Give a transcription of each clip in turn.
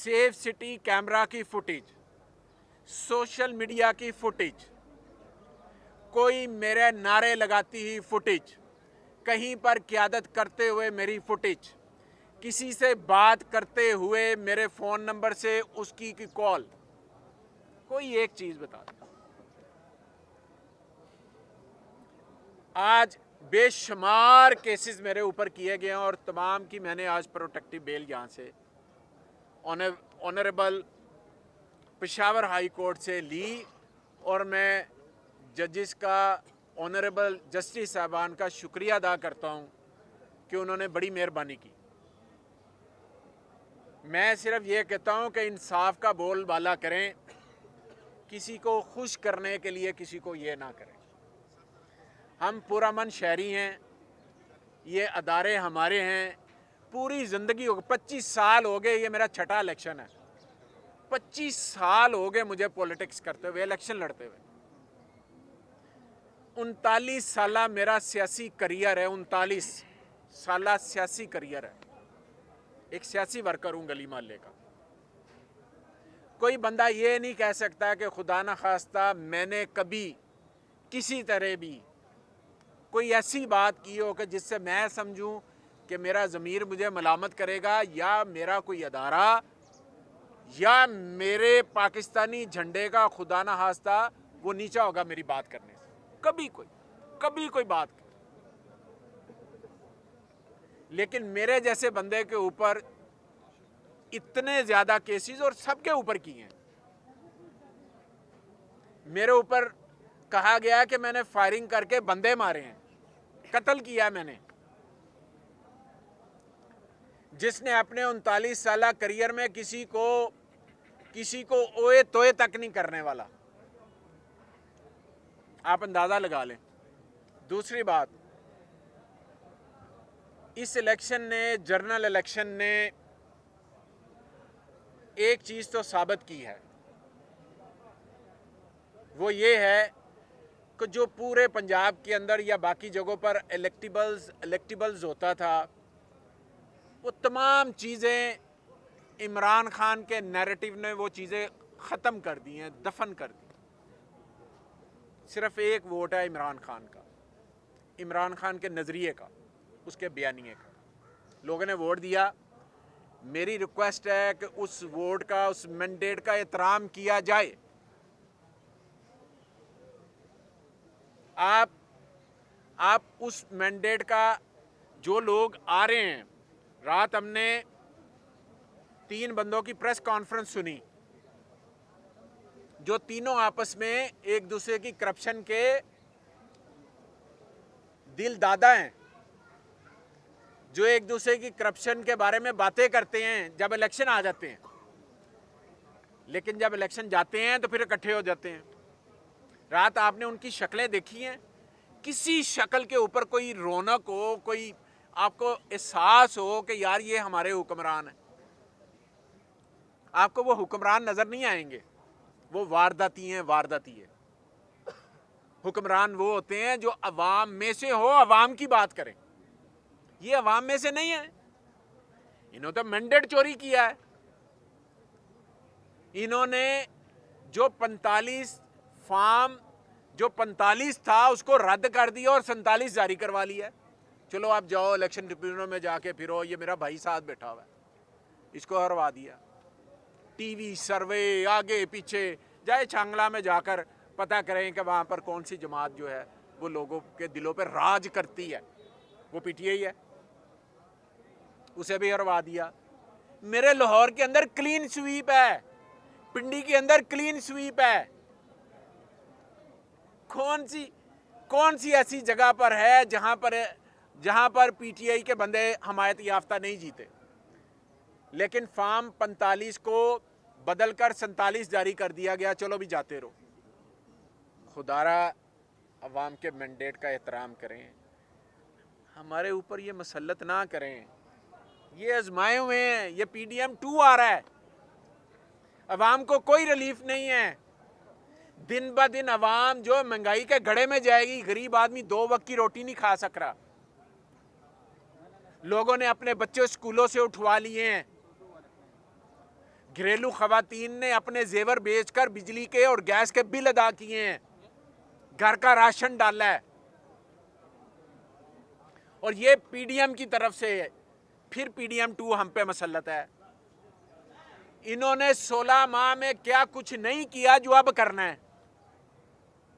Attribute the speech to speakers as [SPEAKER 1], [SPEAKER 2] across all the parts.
[SPEAKER 1] Safe city camera की footage, social media की footage, कोई मेरे नारे लगाती हुई फुटेज, कहीं पर क़यादत करते हुए मेरी फुटेज, किसी से बात करते हुए मेरे फ़ोन नंबर से उसकी की कॉल, कोई एक चीज़ बता दो। आज बेशुमार केसेस मेरे ऊपर किए गए हैं और तमाम की मैंने आज प्रोटेक्टिव बेल यहाँ से ऑनरेबल पेशावर हाई कोर्ट से ली और मैं जजेस का, ऑनरेबल जस्टिस साहबान का शुक्रिया अदा करता हूँ कि उन्होंने बड़ी मेहरबानी की। मैं सिर्फ ये कहता हूँ कि इंसाफ का बोलबाला करें, किसी को खुश करने के लिए किसी को ये ना करें। हम पुरअमन शहरी हैं, ये अदारे हमारे हैं, पूरी ज़िंदगी हो 25 साल हो गए, ये मेरा छठा इलेक्शन है। 25 साल हो गए मुझे पॉलिटिक्स करते हुए, इलेक्शन लड़ते हुए। 39 साल मेरा सियासी करियर है, 39 साल सियासी करियर है। एक सियासी वर्कर हूँ गली मोहल्ले का। कोई बंदा ये नहीं कह सकता कि खुदा न खास्ता मैंने कभी किसी तरह भी कोई ऐसी बात की हो कि जिससे मैं समझूं कि मेरा ज़मीर मुझे मलामत करेगा या मेरा कोई अदारा या मेरे पाकिस्तानी झंडे का खुदा न खास्ता वो नीचा होगा मेरी बात करने से। कभी कोई बात। लेकिन मेरे जैसे बंदे के ऊपर इतने ज़्यादा केसेस और सबके ऊपर किए हैं। मेरे ऊपर कहा गया कि मैंने फायरिंग करके बंदे मारे हैं, कत्ल किया मैंने। जिसने अपने 39 साल करियर में किसी को ओए तोए तक नहीं करने वाला, आप अंदाजा लगा लें। दूसरी बात, इस इलेक्शन ने, जनरल इलेक्शन ने एक चीज़ तो साबित की है, वो ये है कि जो पूरे पंजाब के अंदर या बाकी जगहों पर इलेक्टिबल्स होता था, वो तमाम चीज़ें इमरान खान के नैरेटिव ने वो चीज़ें ख़त्म कर दी हैं, दफन कर दी। सिर्फ एक वोट है इमरान खान का, इमरान खान के नज़रिए का, उसके बयानिए का। लोगों ने वोट दिया। मेरी रिक्वेस्ट है कि उस वोट का, उस मैंडेट का एहतराम किया जाए। आप उस मैंडेट का, जो लोग आ रहे हैं, रात हमने 3 बंदों की प्रेस कॉन्फ्रेंस सुनी, जो तीनों आपस में एक दूसरे की करप्शन के दिल दादा हैं, जो एक दूसरे की करप्शन के बारे में बातें करते हैं जब इलेक्शन आ जाते हैं, लेकिन जब इलेक्शन जाते हैं तो फिर इकट्ठे हो जाते हैं। रात आपने उनकी शक्लें देखी हैं, किसी शक्ल के ऊपर कोई रौनक हो, कोई आपको एहसास हो कि यार ये हमारे हुक्मरान हैं। आपको वो हुक्मरान नजर नहीं आएंगे, वो वारदाती हैं, वारदाती है। हुक्मरान वो होते हैं जो अवाम में से हो, अवाम की बात करें। ये अवाम में से नहीं है। इन्होंने तो मैंडेट चोरी किया है। इन्होंने जो 45 फार्म, जो 45 था उसको रद्द कर दिया और 47 जारी करवा लिया। चलो आप जाओ इलेक्शन ट्रिब्यूनल में जाके फिरो, ये मेरा भाई साथ बैठा हुआ है, इसको हरवा दिया। टीवी सर्वे आगे पीछे जाए, चांगला में जाकर पता करें कि वहाँ पर कौन सी जमात जो है वो लोगों के दिलों पर राज करती है, वो पीटीआई है, उसे भी हरवा दिया। मेरे लाहौर के अंदर क्लीन स्वीप है, पिंडी के अंदर क्लीन स्वीप है। कौन सी ऐसी जगह पर है जहां पर पीटीआई के बंदे हमायत याफ्ता नहीं जीते। लेकिन फार्म 45 को बदलकर 47 जारी कर दिया गया। चलो भी जाते रहो। खुदारा अवाम के मैंडेट का एहतराम करें, हमारे ऊपर ये मसल्लत ना करें। ये आजमाए हुए हैं, ये PDM 2 आ रहा है, अवाम को कोई रिलीफ नहीं है। दिन ब दिन अवाम जो महंगाई के घड़े में जाएगी, गरीब आदमी 2 वक्त की रोटी नहीं खा सक रहा। लोगों ने अपने बच्चे स्कूलों से उठवा लिए हैं, घरेलू खवातीन ने अपने जेवर बेचकर बिजली के और गैस के बिल अदा किए हैं, घर का राशन डाला है। और ये पीडीएम की तरफ से फिर पीडीएम 2 हम पे मसल्लत है। इन्होंने 16 माह में क्या कुछ नहीं किया जो अब करना है,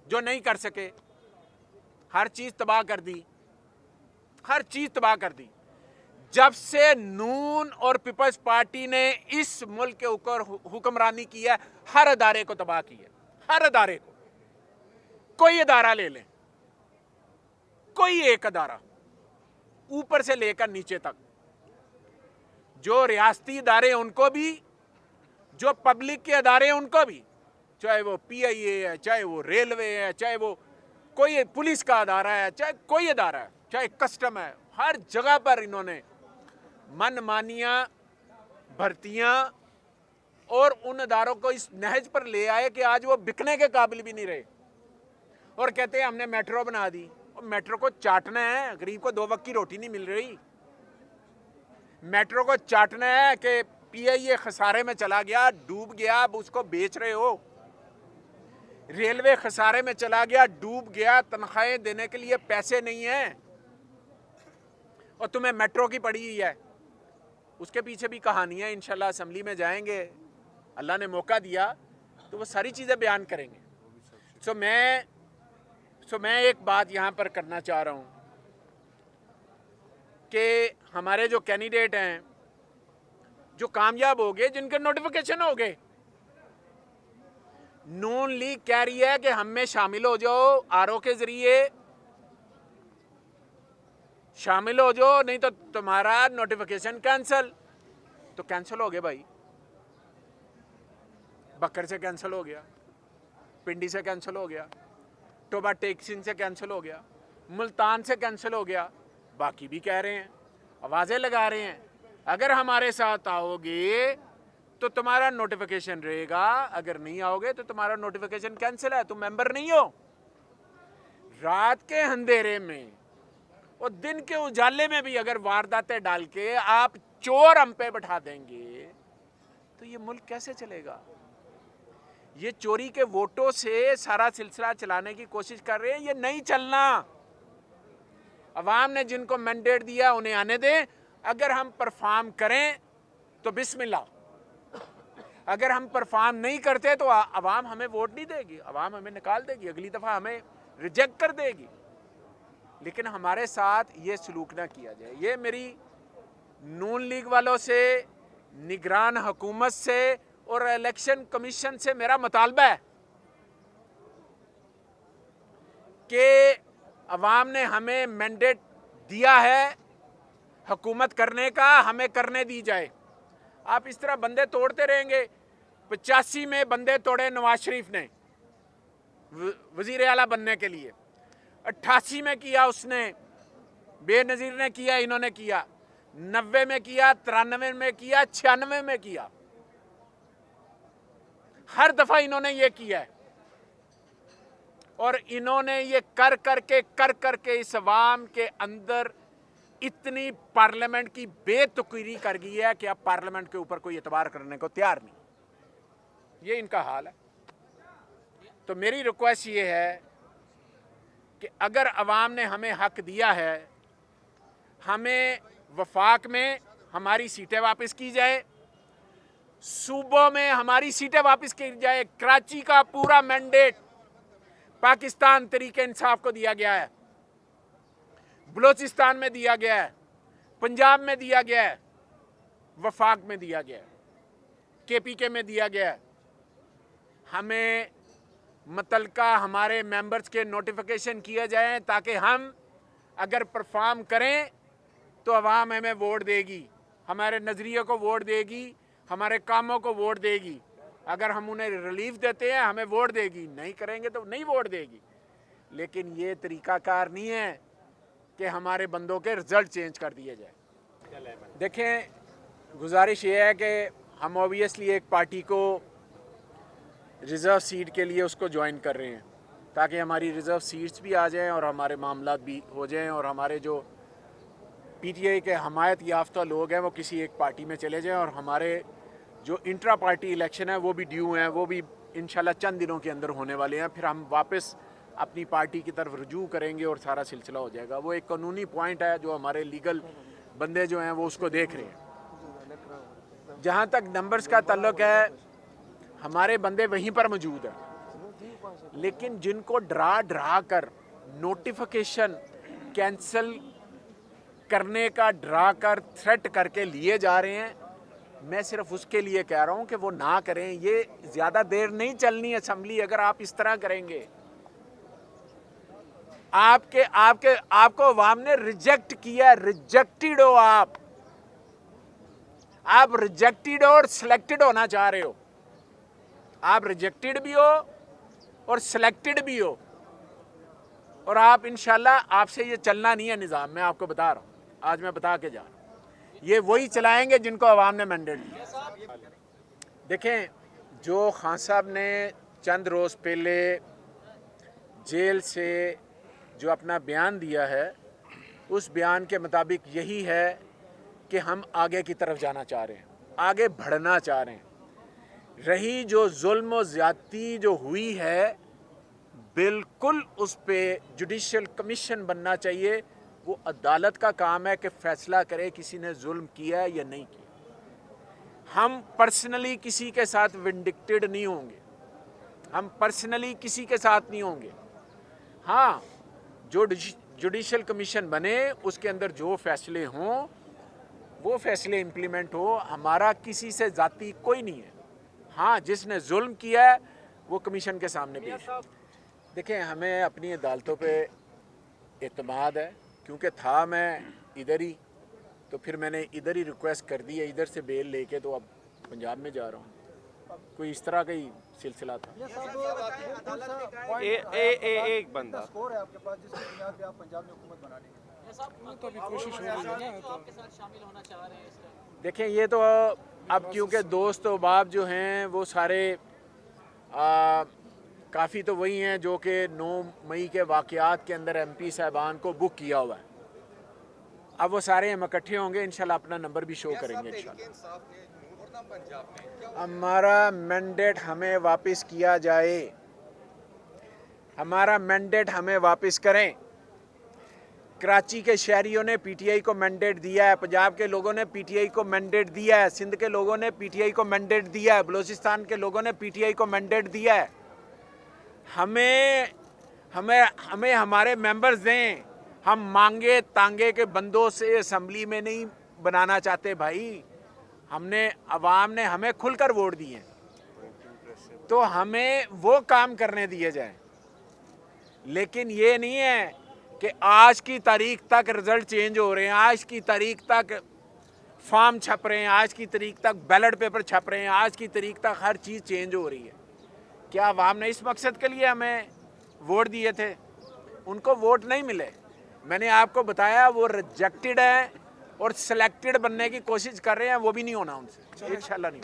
[SPEAKER 1] जो नहीं कर सके। हर चीज तबाह कर दी, हर चीज तबाह कर दी। जब से नून और पीपल्स पार्टी ने इस मुल्क के ऊपर हुक्मरानी की है, हर अदारे को तबाह किया, हर अदारे को। कोई अदारा ले लें, कोई एक अदारा, ऊपर से लेकर नीचे तक, जो रियासती अदारे उनको भी, जो पब्लिक के अदारे उनको भी, चाहे वो पीआईए है, चाहे वो रेलवे है, चाहे वो कोई पुलिस का अदारा है, चाहे कोई अदारा है, चाहे कस्टम है, हर जगह पर इन्होंने मनमानियां, भर्तियां और उन अदारों को इस नहज पर ले आए कि आज वो बिकने के काबिल भी नहीं रहे। और कहते हैं हमने मेट्रो बना दी। और मेट्रो को चाटना है, गरीब को 2 वक्त की रोटी नहीं मिल रही। मेट्रो को चाटना है कि पीआईए खसारे में चला गया, डूब गया, अब उसको बेच रहे हो। रेलवे खसारे में चला गया, डूब गया, तनख्वाहें देने के लिए पैसे नहीं है और तुम्हें मेट्रो की पड़ी हुई है। उसके पीछे भी कहानियां इंशाल्लाह असेंबली में जाएंगे, अल्लाह ने मौका दिया तो वो सारी चीज़ें बयान करेंगे। सो मैं एक बात यहाँ पर करना चाह रहा हूँ कि हमारे जो कैंडिडेट हैं, जो कामयाब हो गए, जिनके नोटिफिकेशन हो गए, नून लीग कह रही है कि हम में शामिल हो जाओ, आरओ के जरिए शामिल हो जाओ, नहीं तो तुम्हारा नोटिफिकेशन कैंसिल। तो कैंसिल हो गए भाई, बकर से कैंसिल हो गया, पिंडी से कैंसिल हो गया, टोबा टेक्सिन से कैंसिल हो गया, मुल्तान से कैंसिल हो गया। बाकी भी कह रहे हैं, आवाजें लगा रहे हैं, अगर हमारे साथ आओगे तो तुम्हारा नोटिफिकेशन रहेगा, अगर नहीं आओगे तो तुम्हारा नोटिफिकेशन कैंसिल है, तुम मेंबर नहीं हो। रात के अंधेरे में और दिन के उजाले में भी अगर वारदातें डाल के आप चोर हम पे बैठा देंगे तो ये मुल्क कैसे चलेगा? ये चोरी के वोटों से सारा सिलसिला चलाने की कोशिश कर रहे हैं, ये नहीं चलना। अवाम ने जिनको मैंडेट दिया उन्हें आने दें। अगर हम परफॉर्म करें तो बिस्मिल्लाह, अगर हम परफॉर्म नहीं करते तो अवाम हमें वोट नहीं देगी, अवाम हमें निकाल देगी, अगली दफ़ा हमें रिजेक्ट कर देगी। लेकिन हमारे साथ ये सलूक ना किया जाए। ये मेरी नून लीग वालों से, निगरान हुकूमत से और इलेक्शन कमीशन से मेरा मुतालबा है कि अवाम ने हमें मैंडेट दिया है हुकूमत करने का, हमें करने दी जाए। आप इस तरह बंदे तोड़ते रहेंगे। 85 में बंदे तोड़े नवाज शरीफ ने वजीर आला बनने के लिए, 88 में किया उसने, बेनजीर ने किया, इन्होंने किया, 90 में किया, 93 में किया, 96 में किया। हर दफा इन्होंने ये किया है और इन्होंने ये कर करके इस अवाम के अंदर इतनी पार्लियामेंट की बेतुकीरी कर गई है कि अब पार्लियामेंट के ऊपर कोई एतबार करने को तैयार नहीं। ये इनका हाल है। तो मेरी रिक्वेस्ट ये है कि अगर अवाम ने हमें हक दिया है, हमें वफाक में हमारी सीटें वापस की जाए, सूबों में हमारी सीटें वापस की जाए। कराची का पूरा मैंडेट पाकिस्तान तरीके इंसाफ को दिया गया है, बलोचिस्तान में दिया गया है, पंजाब में दिया गया है, वफाक में दिया गया है, केपीके में दिया गया है। हमें मुतलका हमारे मेंबर्स के नोटिफिकेशन किए जाएं ताकि हम अगर परफॉर्म करें तो अवाम हमें वोट देगी, हमारे नज़रिए को वोट देगी, हमारे कामों को वोट देगी। अगर हम उन्हें रिलीफ देते हैं हमें वोट देगी, नहीं करेंगे तो नहीं वोट देगी। लेकिन ये तरीकाकार नहीं है कि हमारे बंदों के रिजल्ट चेंज कर दिए जाए। देखें, गुजारिश ये है कि हम ऑब्वियसली एक पार्टी को रिज़र्व सीट के लिए उसको ज्वाइन कर रहे हैं ताकि हमारी रिज़र्व सीट्स भी आ जाएं और हमारे मामला भी हो जाएं और हमारे जो पीटीआई के हमायत याफ्ता लोग हैं वो किसी एक पार्टी में चले जाएं और हमारे जो इंट्रा पार्टी इलेक्शन है वो भी ड्यू हैं, वो भी इंशाल्लाह चंद दिनों के अंदर होने वाले हैं। फिर हम वापस अपनी पार्टी की तरफ रुजू करेंगे और सारा सिलसिला हो जाएगा। वो एक कानूनी पॉइंट है जो हमारे लीगल बंदे जो हैं वो उसको देख रहे हैं। जहाँ तक नंबर्स का ताल्लुक है, हमारे बंदे वहीं पर मौजूद हैं, लेकिन जिनको डरा कर नोटिफिकेशन कैंसिल करने का डरा कर थ्रेट करके लिए जा रहे हैं, मैं सिर्फ उसके लिए कह रहा हूं कि वो ना करें। ये ज़्यादा देर नहीं चलनी असेंबली अगर आप इस तरह करेंगे। आपको अवाम ने रिजेक्ट किया, रिजेक्टेड हो आप रिजेक्टेड और सिलेक्टेड होना चाह रहे हो। आप रिजेक्टेड भी हो और सिलेक्टेड भी हो, और आप इंशाल्लाह आपसे ये चलना नहीं है निज़ाम। मैं आपको बता रहा हूँ, आज मैं बता के जा रहा हूँ, ये वही चलाएंगे जिनको अवाम ने मैंडेट दिया। देखें, जो खान साहब ने चंद रोज़ पहले जेल से जो अपना बयान दिया है, उस बयान के मुताबिक यही है कि हम आगे की तरफ जाना चाह रहे हैं, आगे बढ़ना चाह रहे हैं। रही जो जुल्म और ज़्यादती जो हुई है, बिल्कुल उस पर जुडिशल कमीशन बनना चाहिए। वो अदालत का काम है कि फैसला करे किसी ने जुल्म किया है या नहीं किया। हम पर्सनली किसी के साथ विंडिक्टेड नहीं होंगे, हम पर्सनली किसी के साथ नहीं होंगे। हाँ, जो जुडिशल कमीशन बने उसके अंदर जो फैसले हों वो फैसले इम्प्लीमेंट हो। हमारा किसी से जाती कोई नहीं है। हाँ, जिसने जुल्म किया है वो कमीशन के सामने पेश। देखें, हमें अपनी अदालतों पे एतमाद है, क्योंकि था मैं इधर ही, तो फिर मैंने इधर ही रिक्वेस्ट कर दी है, इधर से बेल लेके तो अब पंजाब में जा रहा हूँ। कोई इस तरह का ही सिलसिला था।
[SPEAKER 2] एक बंदा
[SPEAKER 3] स्कोर है आपके पास जिसकी बुनियाद पे आप पंजाब में हुकूमत बना लेंगे।
[SPEAKER 4] तो अभी कोशिश हो रही है ना, तो आपके साथ शामिल होना चाह रहे हैं इस टाइम।
[SPEAKER 1] देखें, ये तो अब क्योंकि दोस्त और बाप जो हैं वो सारे काफ़ी तो वही हैं जो कि 9 मई के वाक़यात के अंदर MP साहिबान को बुक किया हुआ है। अब वो सारे हम इकट्ठे होंगे, इंशाल्लाह अपना नंबर भी शो करेंगे इंशाल्लाह। हमारा मैंडेट हमें वापस किया जाए, हमारा मैंडेट हमें वापस करें। कराची के शहरियों ने PTI को मैंडेट दिया है, पंजाब के लोगों ने PTI को मैंडेट दिया है, सिंध के लोगों ने PTI को मैंडेट दिया है, बलूचिस्तान के लोगों ने PTI को मैंडेट दिया है। हमें हमारे मेंबर्स दें। हम मांगे तांगे के बंदों से असेंबली में नहीं बनाना चाहते भाई। अवाम ने हमें खुलकर वोट दिए, तो हमें वो काम करने दिए जाए। लेकिन ये नहीं है कि आज की तारीख तक रिजल्ट चेंज हो रहे हैं, आज की तारीख तक फॉर्म छप रहे हैं, आज की तारीख तक बैलेट पेपर छप रहे हैं, आज की तारीख तक हर चीज़ चेंज हो रही है। क्या अवाम ने इस मकसद के लिए हमें वोट दिए थे? उनको वोट नहीं मिले। मैंने आपको बताया वो रिजेक्टेड है और सिलेक्टेड बनने की कोशिश कर रहे हैं, वो भी नहीं होना उनसे, इंशाल्लाह नहीं।